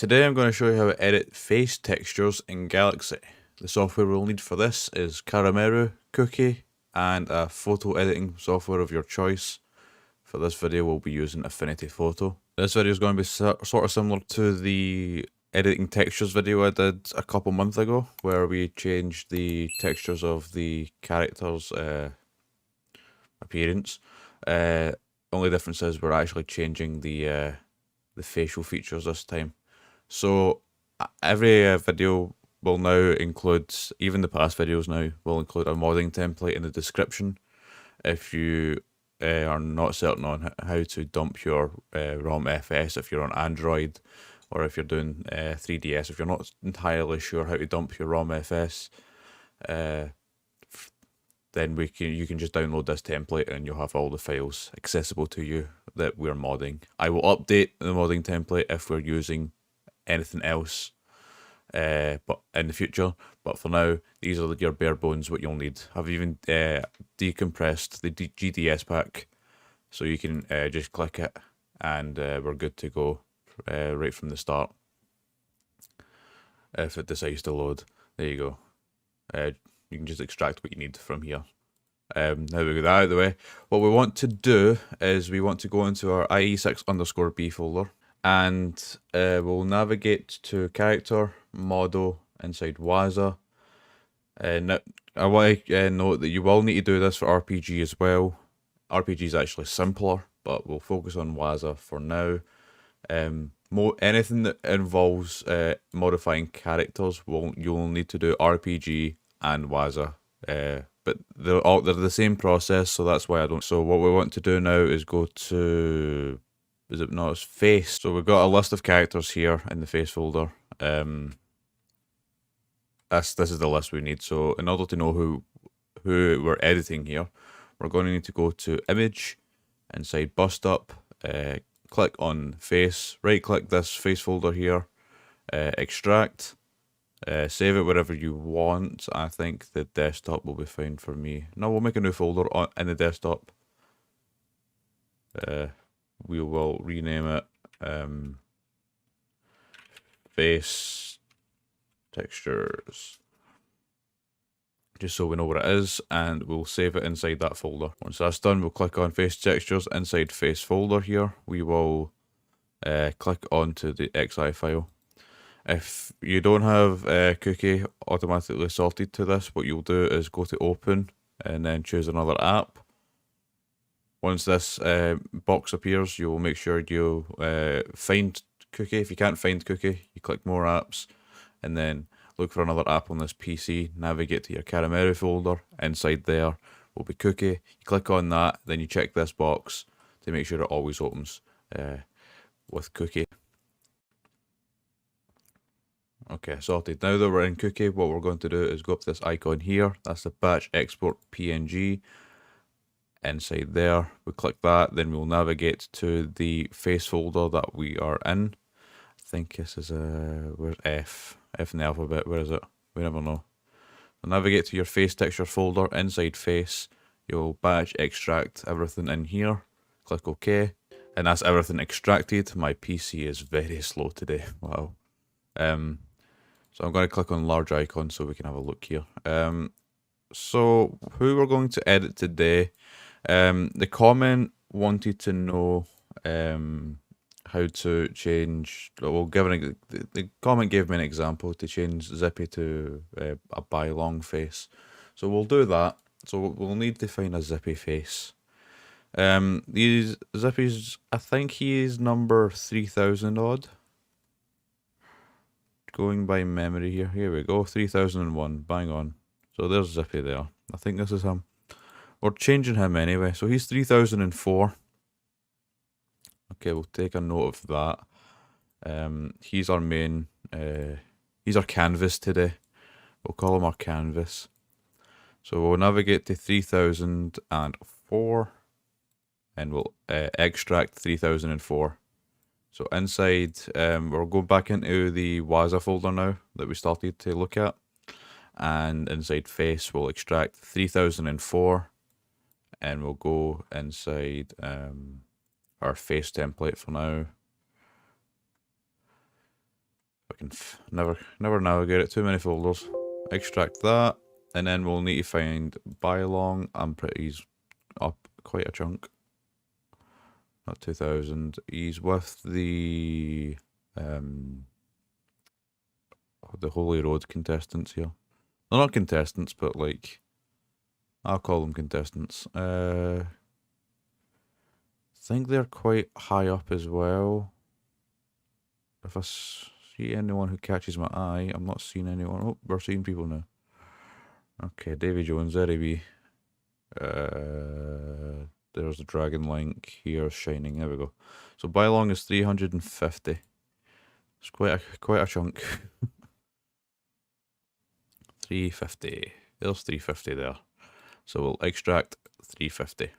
Today I'm going to show you how to edit face textures in Galaxy. The software we'll need for this is Carameru, Cookie, and a photo editing software of your choice. For this video we'll be using Affinity Photo. This video is going to be sort of similar to the editing textures video I did a couple months ago, where we changed the textures of the characters' appearance. Only difference is we're actually changing the facial features this time. So every video will now include, even the past videos now, will include a modding template in the description if you are not certain on how to dump your ROM FS if you're on Android, or if you're doing 3DS, if you're not entirely sure how to dump your ROM FS, then you can just download this template and you'll have all the files accessible to you that we're modding. I will update the modding template if we're using anything else but in the future, but for now these are your bare bones what you'll need. I've even decompressed the GDS pack, so you can just click it and we're good to go right from the start if it decides to load. There you go. You can just extract what you need from here. Now we got that out of the way, what we want to do is we want to go into our IE6_B folder, and we'll navigate to character, model, inside Waza. Now, I want to note that you will need to do this for RPG as well. RPG is actually simpler, but we'll focus on Waza for now. Anything that involves modifying characters, you'll need to do RPG and Waza. But they're the same process, so that's why I don't. So what we want to do now is go to, it's face. So we've got a list of characters here in the face folder. This is the list we need. So in order to know who we're editing here, we're going to need to go to image, inside bust up, click on face, right click this face folder here, extract, save it wherever you want. I think the desktop will be fine for me. No, we'll make a new folder in the desktop. We will rename it face textures, just so we know what it is, and we'll save it inside that folder. Once that's done, we'll click on face textures inside face folder here. We will click onto the XI file. If you don't have Cookie automatically sorted to this, what you'll do is go to open and then choose another app. Once this box appears, you will make sure you find Cookie. If you can't find Cookie, you click more apps and then look for another app on this PC. Navigate to your Carameru folder. Inside there will be Cookie. You click on that, then you check this box to make sure it always opens with Cookie. Okay, sorted. Now that we're in Cookie, what we're going to do is go up to this icon here. That's the batch export PNG. Inside there, we click that, then we'll navigate to the face folder that we are in. I think this is where's F in the alphabet, where is it? We never know. So navigate to your face texture folder, inside face, you'll batch extract everything in here, click OK, and that's everything extracted. My PC is very slow today, wow. So I'm going to click on large icon so we can have a look here. So who we're going to edit today, the comment wanted to know how to change, well, the comment gave me an example to change Zippy to a by long face. So we'll do that. So we'll need to find a Zippy face. These Zippy's, I think he is number 3000 odd. Going by memory here we go, 3001, bang on. So there's Zippy there. I think this is him. We're changing him anyway, so he's 3004. Okay, we'll take a note of that. He's our main, he's our canvas today. We'll call him our canvas. So we'll navigate to 3004 and we'll extract 3004. So inside, we're going back into the Waza folder now that we started to look at. And inside face, we'll extract 3004 and we'll go inside our face template for now. can never navigate it. Too many folders. Extract that, and then we'll need to find Bylong. I'm pretty, he's up quite a chunk. Not 2000. He's with the Holy Road contestants here. They're not contestants, but like, I'll call them contestants. I think they're quite high up as well. If I see anyone who catches my eye, I'm not seeing anyone. Oh, we're seeing people now. Okay, Davy Jones, there he be. There's the Dragon Link here, shining. There we go. So Bylong is 350. It's quite a chunk. 350. There's 350 there. So we'll extract 350.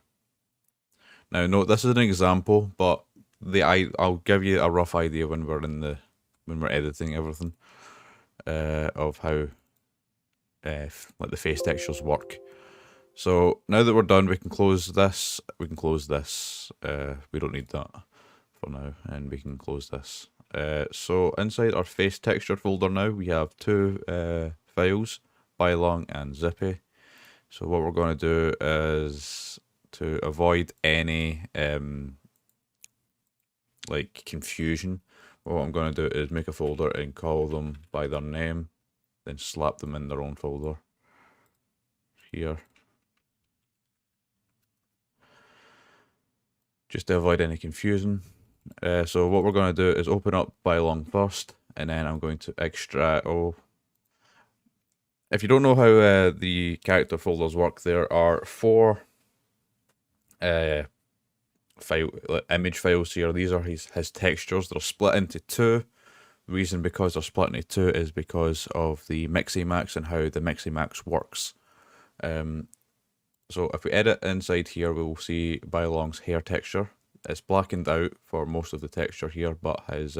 Now, note this is an example, but I'll give you a rough idea when we're editing everything of how like the face textures work. So now that we're done, we can close this. We can close this. We don't need that for now, and we can close this. So inside our face texture folder now, we have two files, Bylong and Zippy. So what we're going to do is, to avoid any like confusion, what I'm going to do is make a folder and call them by their name, then slap them in their own folder here, just to avoid any confusion. So what we're going to do is open up Bylong first, and then I'm going to extract. Oh, if you don't know how the character folders work, there are 4 image files here. These are his textures. They're split into 2. The reason because they're split into 2 is because of the Miximax and how the Miximax works. So if we edit inside here, we'll see Bylong's hair texture. It's blackened out for most of the texture here, but his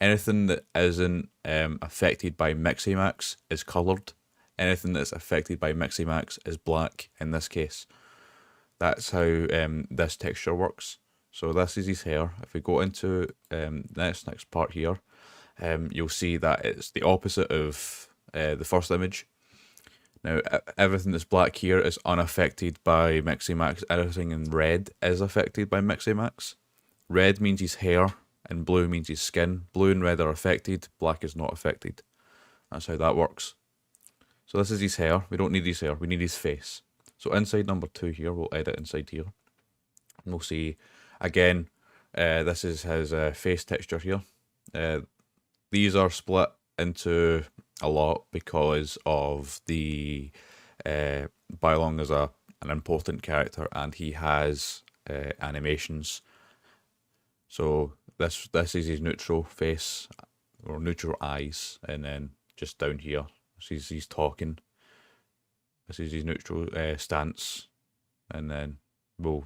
anything that isn't affected by Miximax is coloured. Anything that's affected by Miximax is black in this case. That's how this texture works. So this is his hair. If we go into the next part here, you'll see that it's the opposite of the first image. Now, everything that's black here is unaffected by Miximax. Everything in red is affected by Miximax. Red means his hair, and blue means his skin. Blue and red are affected, black is not affected. That's how that works. So this is his hair. We don't need his hair, we need his face. So inside number 2 here, we'll edit inside here. And we'll see, again, this is his face texture here. These are split into a lot because of the Bylong is an important character, and he has animations. So this is his neutral face, or neutral eyes, and then just down here, he's talking. This is his neutral stance, and then we'll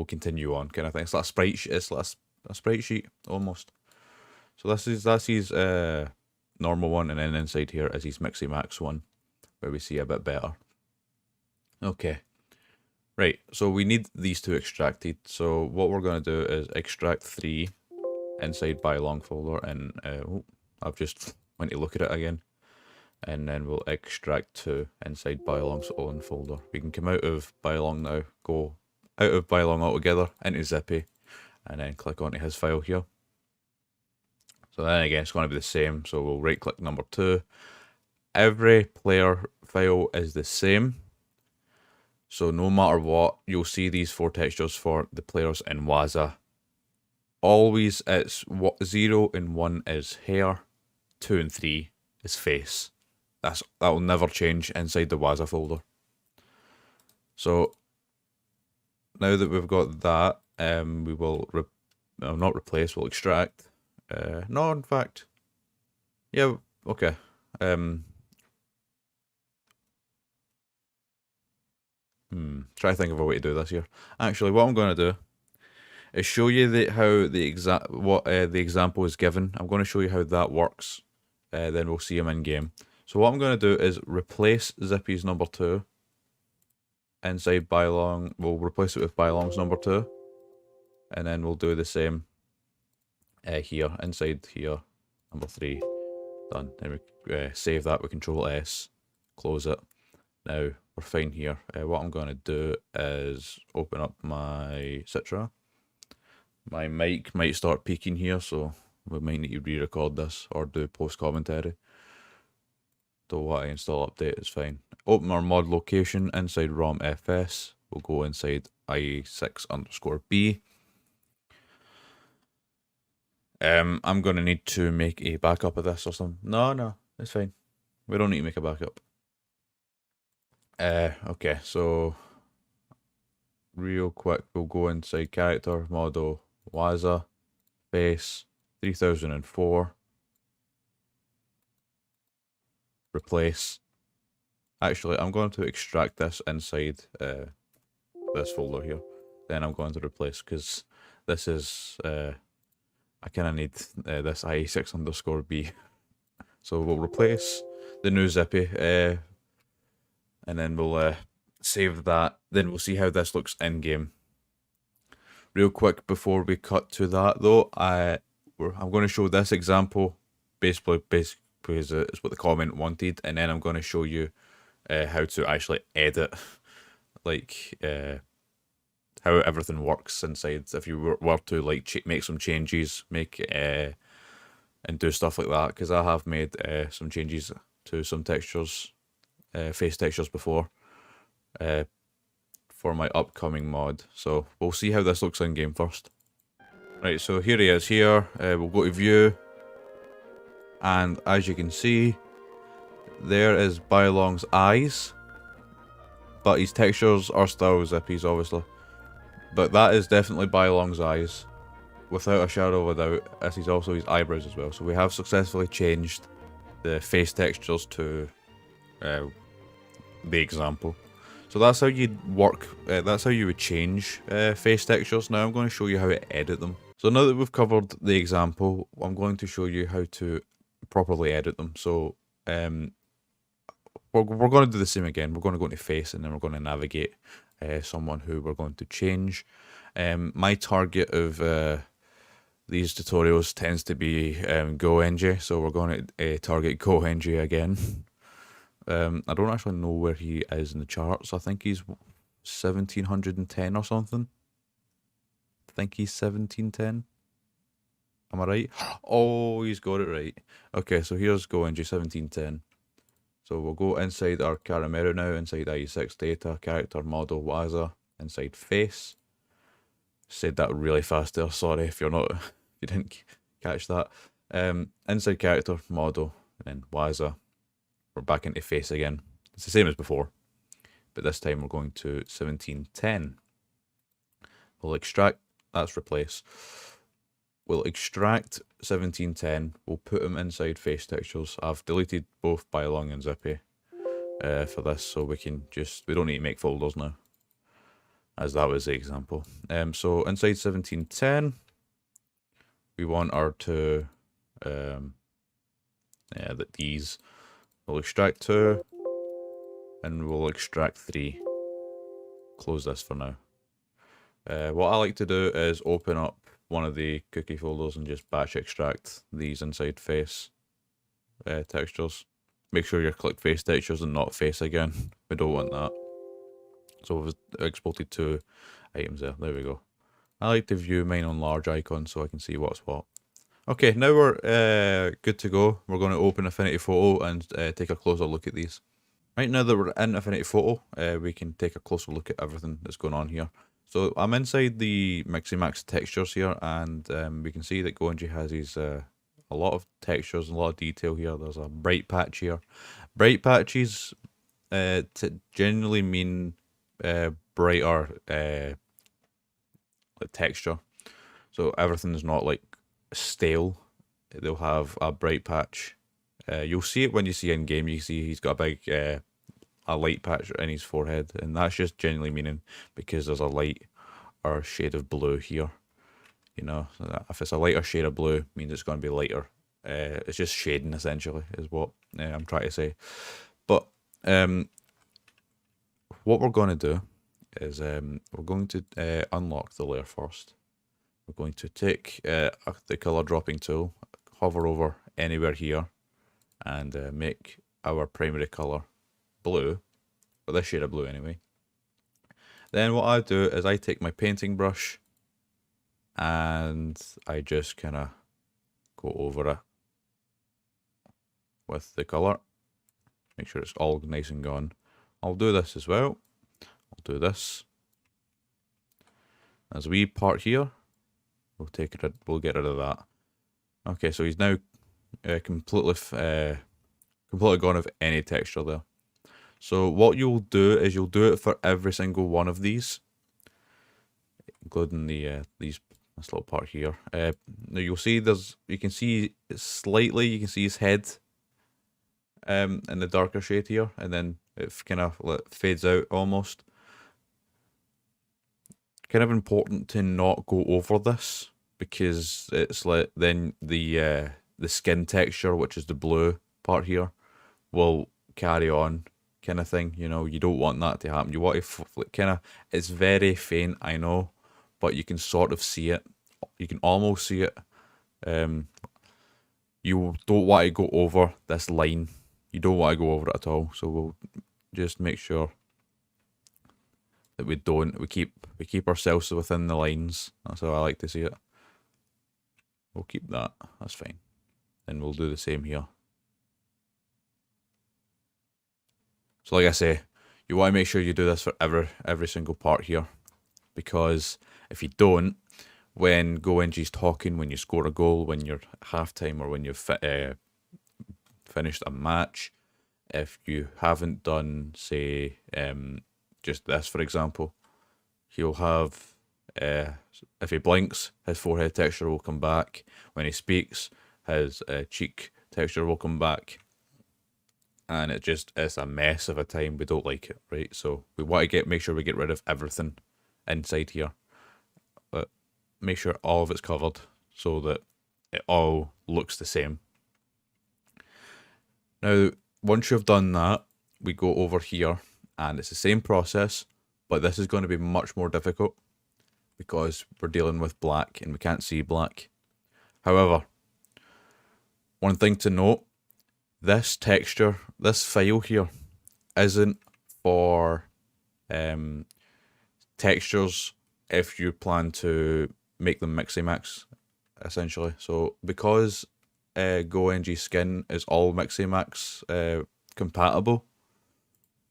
continue on, kind of thing. It's like a sprite sheet. It's like a sprite sheet almost. So that's his normal one, and then inside here is his Miximax one, where we see a bit better. Okay, right. So we need these 2 extracted. So what we're going to do is extract 3 inside Bylong folder, and I've just went to look at it again. And then we'll extract 2 inside Bylong's own folder. We can come out of Bylong now, go out of Bylong altogether, into Zippy, and then click onto his file here. So then again, it's going to be the same. So we'll right click number 2. Every player file is the same. So no matter what, you'll see these 4 textures for the players in Waza. Always it's 0 and 1 is hair, 2 and 3 is face. That will never change inside the Waza folder. So now that we've got that, we will not replace, we'll extract. No, in fact, yeah, okay. Try to think of a way to do this here. Actually, what I'm going to do is show you how the example is given. I'm going to show you how that works. Then we'll see him in game. So what I'm going to do is replace Zippy's number 2 inside Bylong. We'll replace it with Bylong's number 2, and then we'll do the same here inside here. Number 3, done. Then we save that with Control S, close it. Now we're fine here. What I'm going to do is open up my Citra. My mic might start peaking here, so we might need to re-record this or do post commentary. So what I install update is fine. Open our mod location inside ROM FS. We'll go inside i6_b. I'm going to need to make a backup of this or something. No, it's fine. We don't need to make a backup. Okay, so real quick, we'll go inside character, model, Waza, face, 3004, replace. Actually, I'm going to extract this inside this folder here. Then I'm going to replace, because this is, I kind of need this i6_b. So we'll replace the new zippy, and then we'll save that. Then we'll see how this looks in game. Real quick before we cut to that though, I'm going to show this example basically because it's what the comment wanted, and then I'm going to show you how to actually edit, like how everything works inside. If you were to like make some changes, and do stuff like that, because I have made some changes to some textures, face textures before, for my upcoming mod. So we'll see how this looks in game first. Right, so here he is here. We'll go to view, and as you can see, there is Bylong's eyes, but his textures are still zippies, obviously. But that is definitely Bylong's eyes, without a shadow of a doubt, as he's also his eyebrows as well. So we have successfully changed the face textures to the example. So that's how you'd work, that's how you would change face textures. Now I'm going to show you how to edit them. So now that we've covered the example, I'm going to show you how to properly edit them. So we're going to do the same again. We're going to go into face, and then we're going to navigate someone who we're going to change. My target of these tutorials tends to be GoNG, so we're going to target GoNG again. I don't actually know where he is in the charts. I think he's 1710 or something. I think he's 1710. Am I right? Oh, he's got it right. Okay, so here's GoNG 1710. So we'll go inside our Caramero now, inside IE6 data, character, model, Waza, inside face. Said that really fast there, sorry if you're not, if you didn't catch that. Inside character, model, and then Waza. We're back into face again. It's the same as before, but this time we're going to 1710. We'll extract, that's replace. We'll extract 1710. We'll put them inside face textures. I've deleted both Bylong and Zippy for this, so we don't need to make folders now, as that was the example. So inside 1710, we want our two, these. We'll extract 2, and we'll extract 3. Close this for now. What I like to do is open up one of the cookie folders and just batch extract these inside face textures. Make sure you click face textures and not face again. We don't want that. So we've exported 2 items there. There we go. I like to view mine on large icon so I can see what's what. Okay, now we're good to go. We're going to open Affinity Photo and take a closer look at these. Right, now that we're in Affinity Photo, we can take a closer look at everything that's going on here. So I'm inside the Miximax textures here, and we can see that GoNG has these a lot of textures and a lot of detail here. There's a bright patch here. Bright patches generally mean brighter texture. So everything's not like stale. They'll have a bright patch. You'll see it when you see in game. You see he's got a big a light patch in his forehead, and that's just generally meaning because there's a light or shade of blue here. You know, if it's a lighter shade of blue, it means it's going to be lighter. It's just shading essentially is what I'm trying to say. But what we're going to do is we're going to unlock the layer first. We're going to take the color dropping tool, hover over anywhere here and make our primary color blue, or this shade of blue anyway. Then what I do is I take my painting brush and I just kind of go over it with the color. Make sure it's all nice and gone. I'll do this as well. I'll do this. There's a wee part here. We'll take it. We'll get rid of that. Okay, so he's now completely gone of any texture there. So what you'll do is you'll do it for every single one of these, including this little part here. Now you'll see you can see his head in the darker shade here, and then it kind of fades out almost. Kind of important to not go over this, because it's like then the skin texture, which is the blue part here, will carry on, kind of thing. You know, you don't want that to happen. You want to kind of, it's very faint, I know, but you can sort of see it. You can almost see it. You don't want to go over this line. You don't want to go over it at all. So we'll just make sure that we keep ourselves within the lines. That's how I like to see it. We'll keep that. That's fine. Then we'll do the same here. So like I say, you want to make sure you do this for every single part here, because if you don't, when GoNG's talking, when you score a goal, when you're halftime, or when you've finished a match, if you haven't done, say, just this for example, he'll have, if he blinks, his forehead texture will come back. When he speaks, his cheek texture will come back. And it's a mess of a time. We don't like it, right? So we want to make sure we get rid of everything inside here. But make sure all of it's covered so that it all looks the same. Now, once you've done that, we go over here, and it's the same process, but this is going to be much more difficult because we're dealing with black and we can't see black. However, one thing to note, this texture, this file here, isn't for textures if you plan to make them mixy max, essentially. So because GoNG Skin is all mixy max compatible,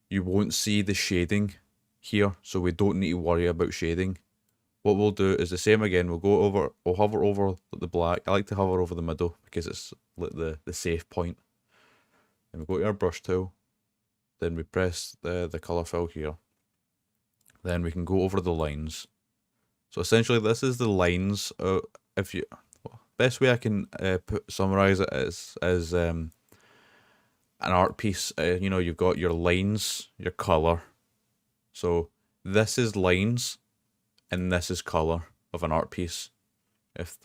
you won't see the shading here, so we don't need to worry about shading. What we'll do is the same again. We'll hover over the black. I like to hover over the middle because it's the safe point. Then we go to our brush tool. Then we press the color fill here. Then we can go over the lines. So essentially, this is the lines. Best way I can summarize it is an art piece. You know, you've got your lines, your color. So this is lines, and this is color of an art piece. If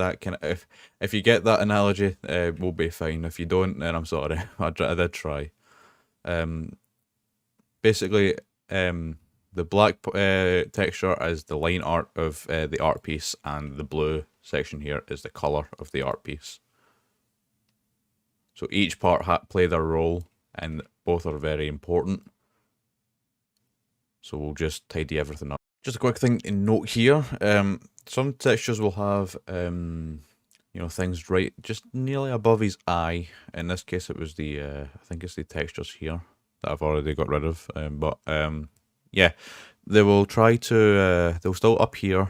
you get that analogy, we'll be fine. If you don't, then I'm sorry. I did try. Basically, the black texture is the line art of the art piece, and the blue section here is the color of the art piece. So each part play their role, and both are very important. So we'll just tidy everything up. Just a quick thing to note here. Some textures will have things right just nearly above his eye. In this case, it was I think it's the textures here that I've already got rid of. Yeah, they will try to. They'll still up here,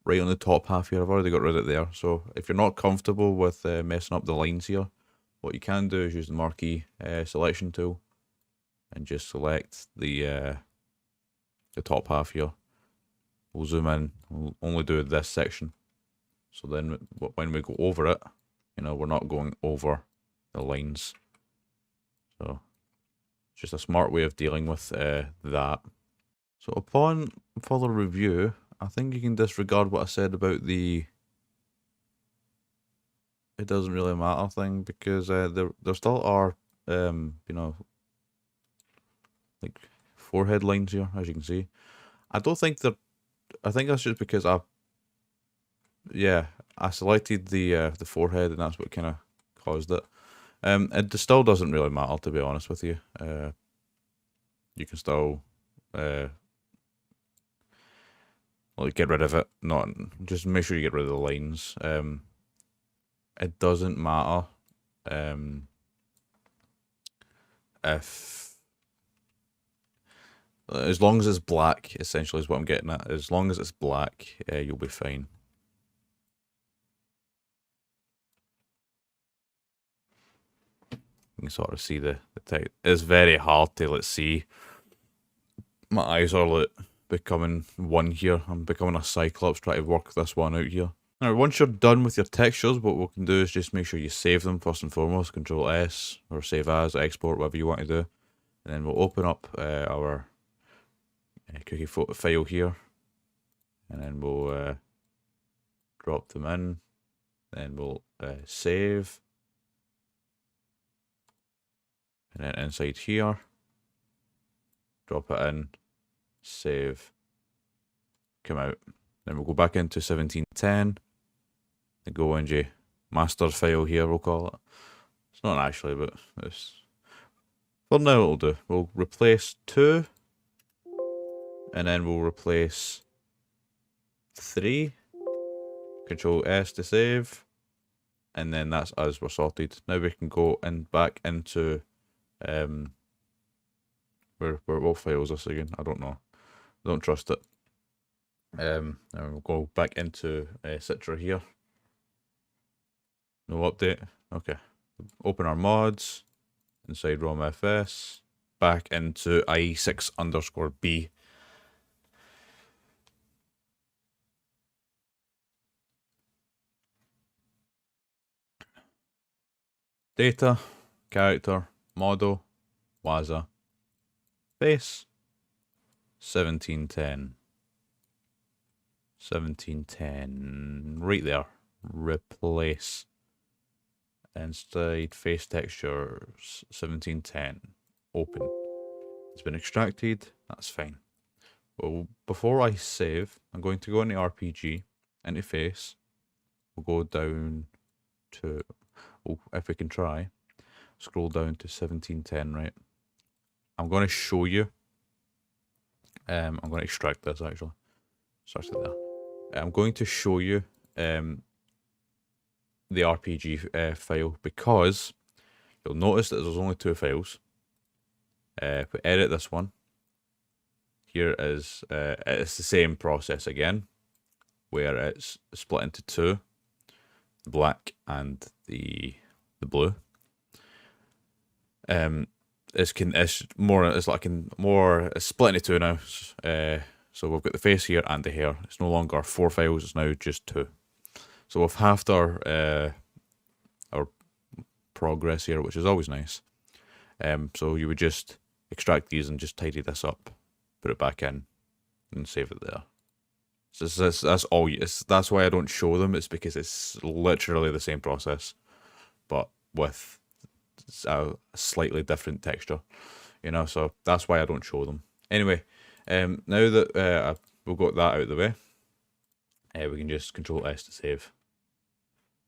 right on the top half here. I've already got rid of it there. So if you're not comfortable with messing up the lines here, what you can do is use the marquee selection tool and just select the top half here. We'll zoom in. We'll only do this section. So then when we go over it, we're not going over the lines. So it's just a smart way of dealing with that. So upon further review, I think you can disregard what I said about the "it doesn't really matter" thing, because there still are like forehead lines here, as you can see. I think that's just because I selected the forehead, and that's what kind of caused it. It still doesn't really matter, to be honest with you. You can still like get rid of it. Not just make sure you get rid of the lines. It doesn't matter if, as long as it's black, essentially is what I'm getting at. As long as it's black, you'll be fine. You can sort of see the text. It's very hard to, let's see. My eyes are like becoming one here. I'm becoming a cyclops trying to work this one out here. Now, once you're done with your textures, what we can do is just make sure you save them first and foremost. Control S or save as, export, whatever you want to do. And then we'll open up our cookie file here. And then we'll drop them in. Then we'll save. And then inside here, drop it in, save, come out. Then we'll go back into 1710, the GoNG master file here, we'll call it. It's not actually, but it's, for now it'll do. We'll replace 2, and then we'll replace 3, Control S to save, and then that's us, we're sorted. Now we can go back into what file is this again? I don't know. I don't trust it. And we'll go back into Citra here. No update. Okay. Open our mods inside ROMFS. Back into IE6_B. Data, character, model, Waza, face, 1710. 1710, right there. Replace. Inside face textures, 1710. Open. It's been extracted. That's fine. Well, before I save, I'm going to go into RPG, into face. We'll go down to, well, if we can try, scroll down to 1710, right? I'm going to show you. I'm going to extract this actually. Starts it there. I'm going to show you the RPG file because you'll notice that there's only 2 files. If we edit this one, here is it's the same process again, where it's split into 2, the black and the blue. It's split into 2 now. So we've got the face here and the hair. It's no longer 4 files, it's now just 2. So we've halved our progress here, which is always nice. So you would just extract these and just tidy this up, put it back in, and save it there. So that's all. That's why I don't show them. It's because it's literally the same process, but with a slightly different texture, you know. So that's why I don't show them. Anyway, now that we've got that out of the way, we can just Control S to save,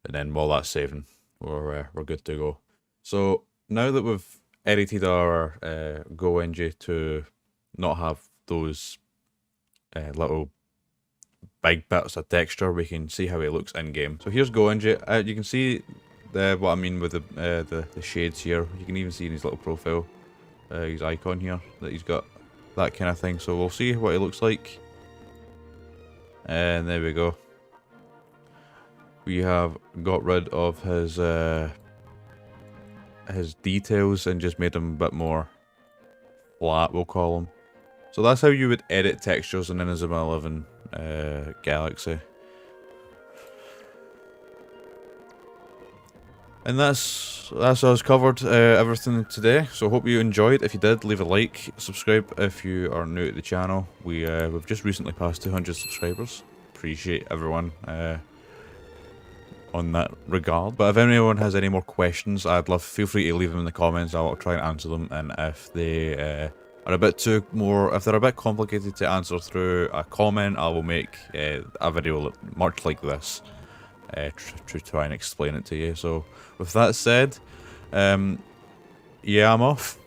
and then while that's saving, we're good to go. So now that we've edited our GoNG to not have those little big bits of texture, we can see how it looks in game. So here's GoNG. You can see what I mean with the shades here. You can even see in his little profile, his icon here, that he's got that kind of thing. So we'll see what it looks like. And there we go. We have got rid of his details and just made them a bit more flat, we'll call them. So that's how you would edit textures in Inazuma 11 Galaxy. And that's us covered everything today. So hope you enjoyed. If you did, leave a like, subscribe if you are new to the channel. We've just recently passed 200 subscribers. Appreciate everyone on that regard. But if anyone has any more questions, feel free to leave them in the comments. I'll try and answer them. And if they are a bit if they're a bit complicated to answer through a comment, I will make a video much like this to try and explain it to you. So with that said, Yeah, I'm off.